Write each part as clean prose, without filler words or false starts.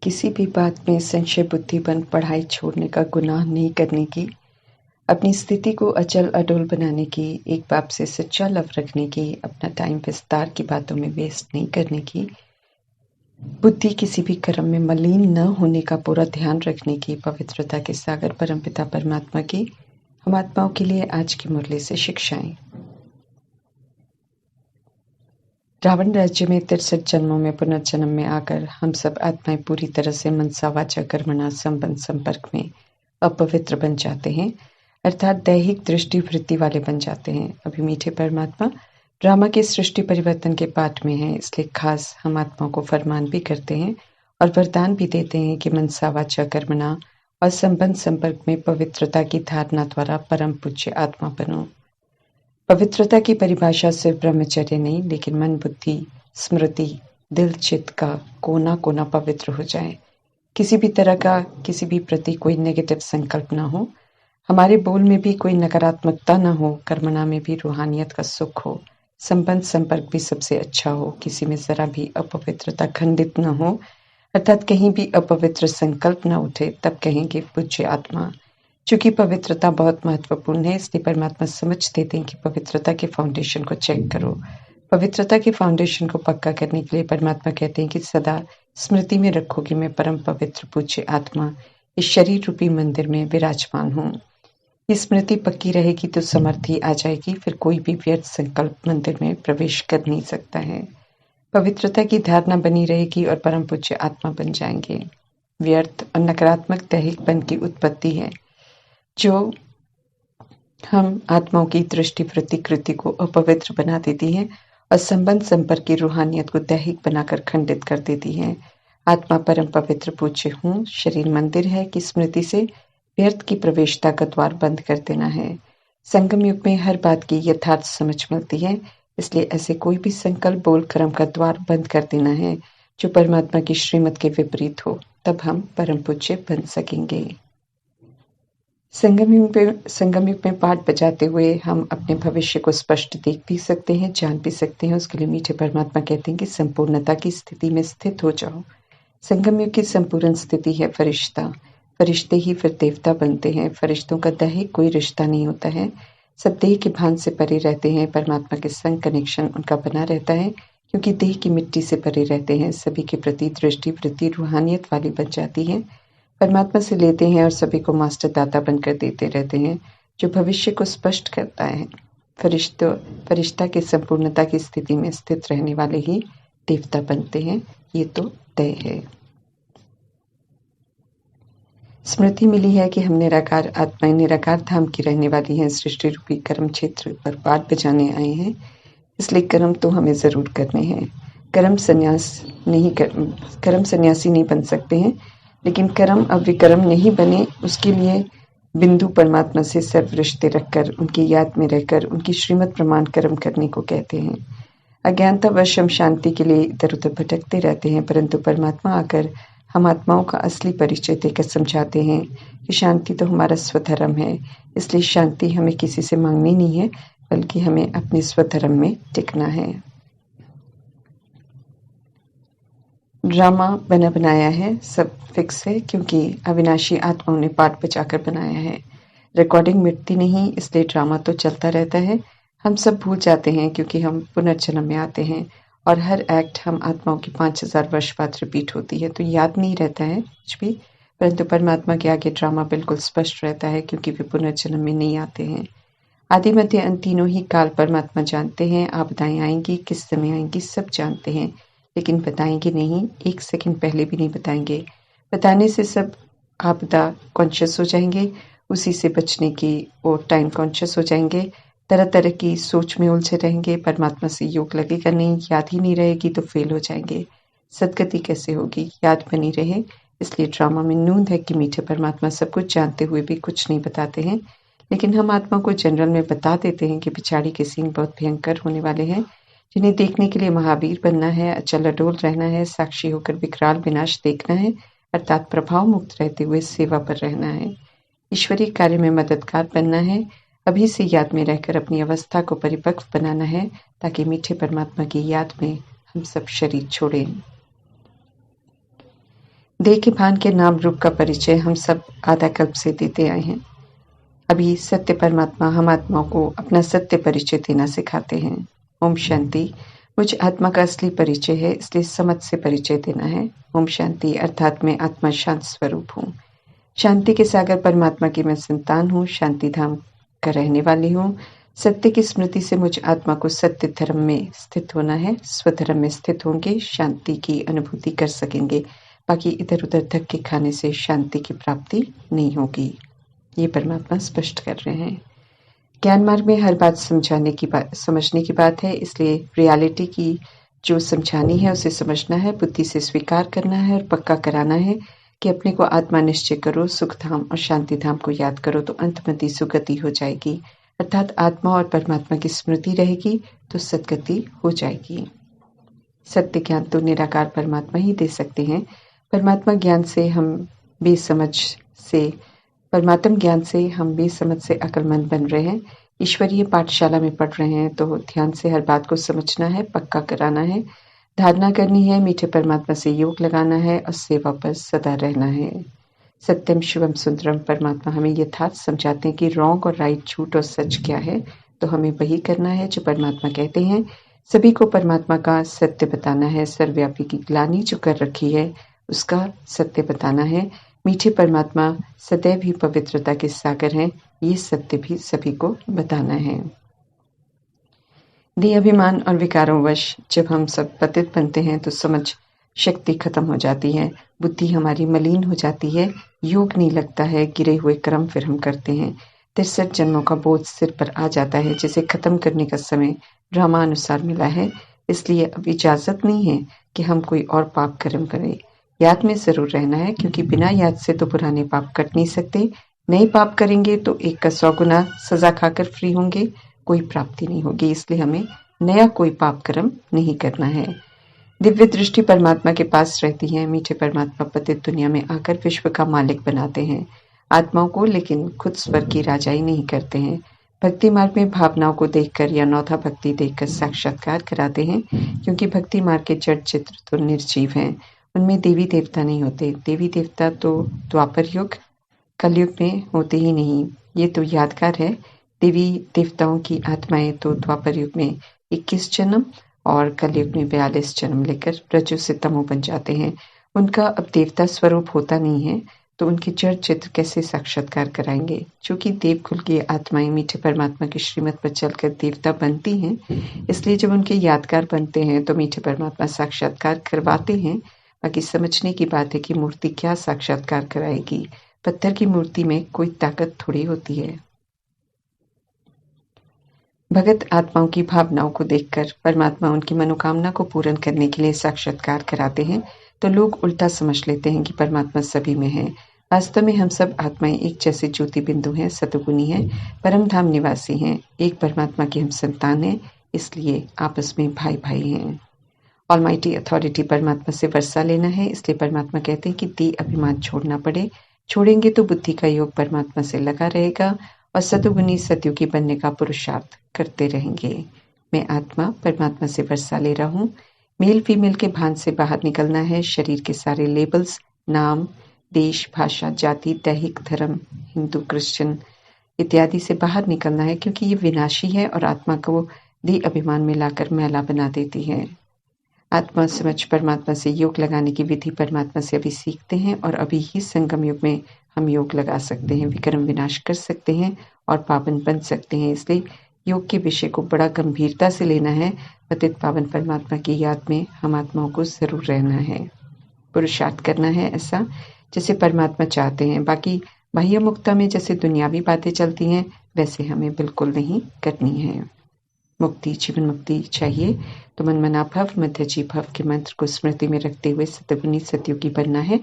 किसी भी बात में संशय बुद्धि बन पढ़ाई छोड़ने का गुनाह नहीं करने की, अपनी स्थिति को अचल अडोल बनाने की, एक बाप से सच्चा लव रखने की, अपना टाइम विस्तार की बातों में वेस्ट नहीं करने की, बुद्धि किसी भी कर्म में मलिन न होने का पूरा ध्यान रखने की, पवित्रता के सागर परमपिता परमात्मा की हम आत्माओं के लिए आज की मुरली से शिक्षाएं। रावण राज्य में 63 जन्मों में पुनर्जन्म में आकर हम सब आत्माएं पूरी तरह से मनसा वाचा कर्मणा संबंध संपर्क में अपवित्र बन जाते हैं, अर्थात दैहिक दृष्टि वृत्ति वाले बन जाते हैं। अभी मीठे परमात्मा ड्रामा के सृष्टि परिवर्तन के पाठ में हैं, इसलिए खास हम आत्माओं को फरमान भी करते हैं और वरदान भी देते हैं कि मनसा वाचा कर्मणा और संबंध संपर्क में पवित्रता की धारणा द्वारा परम पूज्य आत्मा बनो। पवित्रता की परिभाषा सिर्फ ब्रह्मचर्य नहीं, लेकिन मन बुद्धि स्मृति दिल चित्त का कोना कोना पवित्र हो जाए। किसी भी तरह का किसी भी प्रति कोई नेगेटिव संकल्प ना हो, हमारे बोल में भी कोई नकारात्मकता ना हो, कर्मणा में भी रूहानियत का सुख हो, संबंध संपर्क भी सबसे अच्छा हो, किसी में जरा भी अपवित्रता खंडित न हो, अर्थात कहीं भी अपवित्र संकल्प न उठे, तब कहेंगे पूज्य आत्मा। चूंकि पवित्रता बहुत महत्वपूर्ण है, इसलिए परमात्मा समझ देते हैं कि पवित्रता के फाउंडेशन को चेक करो। पवित्रता के फाउंडेशन को पक्का करने के लिए परमात्मा कहते हैं कि सदा स्मृति में रखो कि मैं परम पवित्र पूज्य आत्मा इस शरीर रूपी मंदिर में विराजमान हूँ। ये स्मृति पक्की रहेगी तो समर्थी आ जाएगी, फिर कोई भी व्यर्थ संकल्प मंदिर में प्रवेश कर नहीं सकता है। पवित्रता की धारणा बनी रहेगी और परम पूज्य आत्मा बन जाएंगे। व्यर्थ और नकारात्मक दैहिकपन की उत्पत्ति है जो हम आत्माओं की दृष्टि वृत्ति कृति को अपवित्र बना देती है और संबंध संपर्क की रूहानियत को दैहिक बनाकर खंडित कर देती है। आत्मा परम पवित्र पूज्य हूँ, शरीर मंदिर है कि स्मृति से व्यर्थ की प्रवेशता का द्वार बंद कर देना है। संगम युग में हर बात की यथार्थ समझ मिलती है, इसलिए ऐसे कोई भी संकल्प बोल कर्म का द्वार बंद कर देना है जो परमात्मा की श्रीमत के विपरीत हो, तब हम परम पूज्य बन सकेंगे। संगम युग में पाठ बजाते हुए हम अपने भविष्य को स्पष्ट देख भी सकते हैं, जान भी सकते हैं। उसके लिए मीठे परमात्मा कहते हैं कि संपूर्णता की स्थिति में स्थित हो जाओ। संगम युग की संपूर्ण स्थिति है फरिश्ता, फरिश्ते ही फिर देवता बनते हैं। फरिश्तों का दैहिक कोई रिश्ता नहीं होता है, सब देह के भान से परे रहते हैं। परमात्मा के संग कनेक्शन उनका बना रहता है क्योंकि देह की मिट्टी से परे रहते हैं। सभी के प्रति दृष्टि वृत्ति रूहानियत वाली बन जाती है, परमात्मा से लेते हैं और सभी को मास्टर दाता बनकर देते रहते हैं जो भविष्य को स्पष्ट करता है। फरिश्ता की संपूर्णता की स्थिति में स्थित रहने वाले ही देवता बनते हैं, ये तो तय है। स्मृति मिली है कि हम निराकार आत्माएं निराकार धाम की रहने वाली हैं, सृष्टि रूपी कर्म क्षेत्र पर पाठ बजाने आए हैं, इसलिए कर्म तो हमें जरूर करने हैं। कर्म सन्यासी नहीं बन सकते हैं, लेकिन कर्म अविकर्म नहीं बने, उसके लिए बिंदु परमात्मा से सर्व रिश्ते रखकर उनकी याद में रहकर उनकी श्रीमत प्रमाण कर्म करने को कहते हैं। अज्ञानतावश हम शांति के लिए इधर उधर भटकते रहते हैं, परंतु परमात्मा आकर हम आत्माओं का असली परिचय देकर समझाते हैं कि शांति तो हमारा स्वधर्म है, इसलिए शांति हमें किसी से मांगनी नहीं है, बल्कि हमें अपने स्वधर्म में टिकना है। ड्रामा बना बनाया है, सब फिक्स है, क्योंकि अविनाशी आत्माओं ने पाठ बचाकर बनाया है। रिकॉर्डिंग मिटती नहीं, इसलिए ड्रामा तो चलता रहता है। हम सब भूल जाते हैं क्योंकि हम पुनर्जन्म में आते हैं और हर एक्ट हम आत्माओं की 5000 वर्ष बाद रिपीट होती है, तो याद नहीं रहता है कुछ भी। परंतु परमात्मा के आगे ड्रामा बिल्कुल स्पष्ट रहता है क्योंकि वे पुनर्जन्म में नहीं आते हैं। आदि मध्य अंत तीनों ही काल परमात्मा जानते हैं। आपदाएं आएंगी, किस समय आएंगी, सब जानते हैं, लेकिन बताएंगे नहीं, एक सेकंड पहले भी नहीं बताएंगे। बताने से सब आपदा कॉन्शियस हो जाएंगे, उसी से बचने की और टाइम कॉन्शियस हो जाएंगे, तरह तरह की सोच में उलझे रहेंगे। परमात्मा से योग लगेगा नहीं, याद ही नहीं रहेगी तो फेल हो जाएंगे। सदगति कैसे होगी, याद बनी रहे। इसलिए ड्रामा में नूंद है कि मीठे परमात्मा सब कुछ जानते हुए भी कुछ नहीं बताते हैं, लेकिन हम आत्मा को जनरल में बता देते हैं कि पिछाड़ी के सीन बहुत भयंकर होने वाले हैं, जिन्हें देखने के लिए महावीर बनना है, अचल अडोल रहना है, साक्षी होकर विकराल विनाश देखना है, अर्थात प्रभाव मुक्त रहते हुए सेवा पर रहना है, ईश्वरीय कार्य में मददगार बनना है, अभी से याद में रहकर अपनी अवस्था को परिपक्व बनाना है, ताकि मीठे परमात्मा की याद में हम सब शरीर छोड़ें। देह के भान के नाम रूप का परिचय हम सब आधा कल्प से देते आए हैं। अभी सत्य परमात्मा हम आत्माओं को अपना सत्य परिचय देना सिखाते हैं। ओम शांति। मुझ आत्मा का असली परिचय है, इसलिए समझ से परिचय देना है। ओम शांति अर्थात मैं आत्मा शांत स्वरूप हूँ। शांति के सागर परमात्मा की मैं संतान हूँ, शांति धाम का रहने वाली हूँ। सत्य की स्मृति से मुझ आत्मा को सत्य धर्म में स्थित होना है। स्वधर्म में स्थित होंगे, शांति की अनुभूति कर सकेंगे। बाकी इधर उधर धक्के खाने से शांति की प्राप्ति नहीं होगी, ये परमात्मा स्पष्ट कर रहे हैं। ज्ञान मार्ग में हर बात समझने की बात है, इसलिए रियलिटी की जो समझानी है उसे समझना है, बुद्धि से स्वीकार करना है और पक्का कराना है कि अपने को आत्मा निश्चय करो, सुख धाम और शांति धाम को याद करो तो अंतमति सुगति हो जाएगी। अर्थात आत्मा और परमात्मा की स्मृति रहेगी तो सदगति हो जाएगी। सत्य ज्ञान तो निराकार परमात्मा ही दे सकते हैं। परमात्मा ज्ञान से हम बेसमझ से अक्लमंद बन रहे हैं। ईश्वरीय पाठशाला में पढ़ रहे हैं तो ध्यान से हर बात को समझना है, पक्का कराना है, धारणा करनी है, मीठे परमात्मा से योग लगाना है और सेवा पर सदा रहना है। सत्यम शिवम सुंदरम परमात्मा हमें यथार्थ समझाते हैं कि रॉन्ग और राइट, झूठ और सच क्या है, तो हमें वही करना है जो परमात्मा कहते हैं। सभी को परमात्मा का सत्य बताना है। सर्वव्यापी की ग्लानि जो कर रखी है उसका सत्य बताना है। मीठे परमात्मा सदैव ही पवित्रता के सागर हैं, ये सत्य भी सभी को बताना है। देह अभिमान और विकारों वश जब हम सब पतित बनते हैं तो समझ शक्ति खत्म हो जाती है, बुद्धि हमारी मलिन हो जाती है, योग नहीं लगता है, गिरे हुए कर्म फिर हम करते हैं। 63 जन्मों का बोझ सिर पर आ जाता है, जिसे खत्म करने का समय ड्रामा अनुसार मिला है। इसलिए अब इजाजत नहीं है कि हम कोई और पाप कर्म करें। याद में जरूर रहना है, क्योंकि बिना याद से तो पुराने पाप कट नहीं सकते। नए पाप करेंगे तो एक का 100 गुना सजा खाकर फ्री होंगे, कोई प्राप्ति नहीं होगी। इसलिए हमें नया कोई पाप कर्म नहीं करना है। दिव्य दृष्टि परमात्मा के पास रहती है। मीठे परमात्मा पतित दुनिया में आकर विश्व का मालिक बनाते हैं आत्माओं को, लेकिन खुद स्वर्ग की राजाई नहीं करते हैं। भक्ति मार्ग में भावनाओं को देखकर या नौथा भक्ति देखकर साक्षात्कार कराते हैं, क्योंकि भक्ति मार्ग के जड़ चित्र तो निर्जीव हैं, उनमें देवी देवता नहीं होते। देवी देवता तो द्वापर युग कलयुग में होते ही नहीं, ये तो यादगार है। देवी देवताओं की आत्माएं तो द्वापर युग में 21 जन्म और कलयुग में 42 जन्म लेकर रजो से तमो बन जाते हैं। उनका अब देवता स्वरूप होता नहीं है, तो उनके जड़ चित्र कैसे साक्षात्कार कराएंगे। चूंकि देवकुल की आत्माएं मीठे परमात्मा की श्रीमत पर चलकर देवता बनती हैं, इसलिए जब उनके यादगार बनते हैं तो मीठे परमात्मा साक्षात्कार करवाते हैं। बाकी समझने की बात है कि मूर्ति क्या साक्षात्कार कराएगी। पत्थर की मूर्ति में कोई ताकत थोड़ी होती है। भगत आत्माओं की भावनाओं को देखकर परमात्मा उनकी मनोकामना को पूर्ण करने के लिए साक्षात्कार कराते हैं, तो लोग उल्टा समझ लेते हैं कि परमात्मा सभी में है। वास्तव में हम सब आत्माएं एक जैसे ज्योति बिंदु हैं, सतुगुणी हैं, परम धाम निवासी हैं, एक परमात्मा की हम संतान हैं, इसलिए आपस में भाई भाई हैं। ऑलमाइटी अथॉरिटी परमात्मा से वर्षा लेना है, इसलिए परमात्मा कहते हैं कि देह अभिमान छोड़ना पड़े। छोड़ेंगे तो बुद्धि का योग परमात्मा से लगा रहेगा और सतुगुनी सतयुगी बनने का पुरुषार्थ करते रहेंगे। मैं आत्मा परमात्मा से वर्षा ले रहा हूँ। मेल फीमेल के भान से बाहर निकलना है। शरीर के सारे लेबल्स, नाम, देश, भाषा, जाति, दैहिक धर्म, हिंदू, क्रिश्चियन इत्यादि से बाहर निकलना है, क्योंकि ये विनाशी है और आत्मा को देह अभिमान में लाकर मैला बना देती है। आत्मा समझ परमात्मा से योग लगाने की विधि परमात्मा से अभी सीखते हैं और अभी ही संगम युग में हम योग लगा सकते हैं, विक्रम विनाश कर सकते हैं और पावन बन सकते हैं। इसलिए योग के विषय को बड़ा गंभीरता से लेना है। पतित पावन परमात्मा की याद में हम आत्माओं को जरूर रहना है, पुरुषार्थ करना है ऐसा जैसे परमात्मा चाहते हैं। बाकी बाह्य मुक्ता में जैसे दुनियावी बातें चलती हैं, वैसे हमें बिल्कुल नहीं करनी है। मुक्ति, जीवन मुक्ति चाहिए तो मन मना भव मध्यजी भव के मंत्र को स्मृति में रखते हुए सतगुनी सतयुगी बनना है।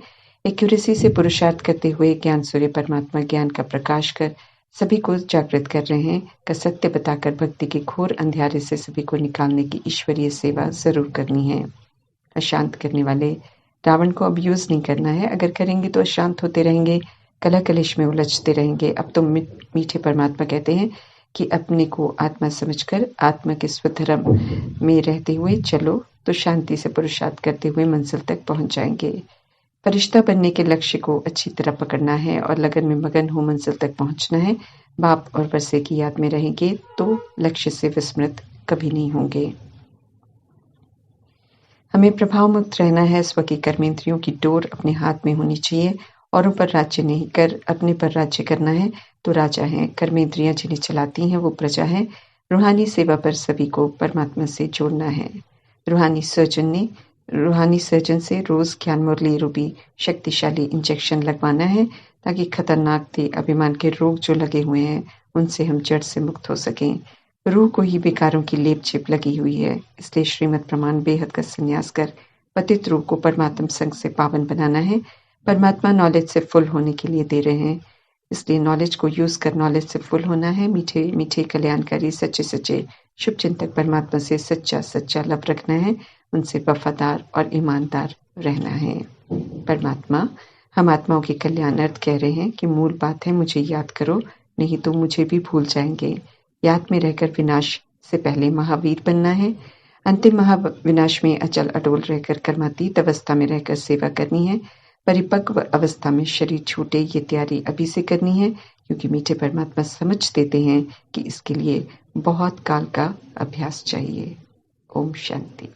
एक्यूरेसी से पुरुषार्थ करते हुए ज्ञान सूर्य परमात्मा ज्ञान का प्रकाश कर सभी को जागृत कर रहे हैं, का सत्य बताकर भक्ति के घोर अंधियारे से सभी को निकालने की ईश्वरीय सेवा जरूर करनी है। अशांत करने वाले रावण को अब यूज नहीं करना है, अगर करेंगे तो अशांत होते रहेंगे, कलह कलेश में उलझते रहेंगे। अब तो मीठे परमात्मा कहते हैं कि अपने को आत्मा समझकर आत्मा के स्वधर्म में रहते हुए चलो, तो शांति से पुरुषार्थ करते हुए मंजिल तक पहुंच जाएंगे। फरिश्ता बनने के लक्ष्य को अच्छी तरह पकड़ना है और लगन में मगन हो मंजिल तक पहुंचना है। बाप और वर्षे की याद में रहेंगे तो लक्ष्य से विस्मृत कभी नहीं होंगे। हमें प्रभाव मुक्त रहना है। स्व की कर्मेंद्रियों की डोर अपने हाथ में होनी चाहिए। औरों पर राज्य नहीं कर अपने पर राज्य करना है तो राजा है। कर्मेंद्रियां जिन्हें चलाती हैं वो प्रजा है। रूहानी सेवा पर सभी को परमात्मा से जोड़ना है। रूहानी सर्जन से रोज ज्ञान मुरली रूपी शक्तिशाली इंजेक्शन लगवाना है ताकि खतरनाक थे अभिमान के रोग जो लगे हुए हैं उनसे हम जड़ से मुक्त हो सकें। रूह को ही विकारों की लेप छिप लगी हुई है, इसलिए श्रीमद प्रमाण बेहद का संन्यास कर पतित रूह को परमात्म संग से पावन बनाना है। परमात्मा नॉलेज से फुल होने के लिए दे रहे हैं, इसलिए नॉलेज को यूज कर नॉलेज से फुल होना है। मीठे मीठे कल्याणकारी सच्चे सच्चे शुभ चिंतक परमात्मा से सच्चा सच्चा लब रखना है। उनसे वफादार और ईमानदार रहना है। परमात्मा हम आत्माओं के कल्याणार्थ कह रहे हैं कि मूल बात है मुझे याद करो, नहीं तो मुझे भी भूल जाएंगे। याद में रहकर विनाश से पहले महावीर बनना है। अंतिम महाविनाश में अचल अडोल रहकर कर्मातीत अवस्था में रहकर सेवा करनी है। परिपक्व अवस्था में शरीर छूटे ये तैयारी अभी से करनी है, क्योंकि मीठे परमात्मा समझ देते हैं कि इसके लिए बहुत काल का अभ्यास चाहिए। ओम शांति।